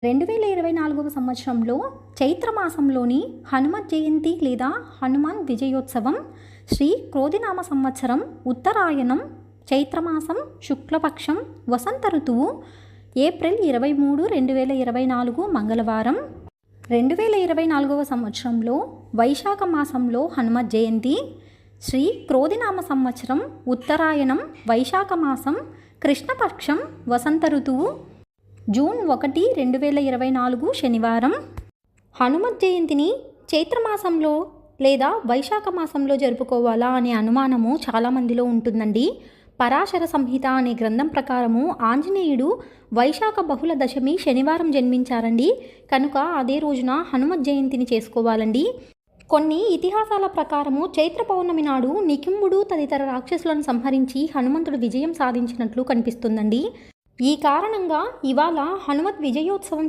2024 సంవత్సరంలో చైత్రమాసంలోని హనుమత్ జయంతి లేదా హనుమాన్ విజయోత్సవం శ్రీ క్రోధినామ సంవత్సరం ఉత్తరాయణం చైత్రమాసం శుక్లపక్షం వసంత ఋతువు ఏప్రిల్ 23, 2024 మంగళవారం. 2024 సంవత్సరంలో వైశాఖ మాసంలో హనుమత్ జయంతి, శ్రీ క్రోధినామ సంవత్సరం ఉత్తరాయణం వైశాఖ మాసం కృష్ణపక్షం వసంత ఋతువు జూన్ 1, 2024 శనివారం. హనుమత్ జయంతిని చైత్రమాసంలో లేదా వైశాఖ మాసంలో జరుపుకోవాలా అనే అనుమానము చాలామందిలో ఉంటుందండి. పరాశర సంహిత అనే గ్రంథం ప్రకారము ఆంజనేయుడు వైశాఖ బహుళ దశమి శనివారం జన్మించారండి. కనుక అదే రోజున హనుమత్ జయంతిని చేసుకోవాలండి. కొన్ని ఇతిహాసాల ప్రకారము చైత్ర పౌర్ణమి నాడు నికింబుడు తదితర రాక్షసులను సంహరించి హనుమంతుడు విజయం సాధించినట్లు కనిపిస్తుందండి. ఈ కారణంగా ఇవాళ హనుమత్ విజయోత్సవం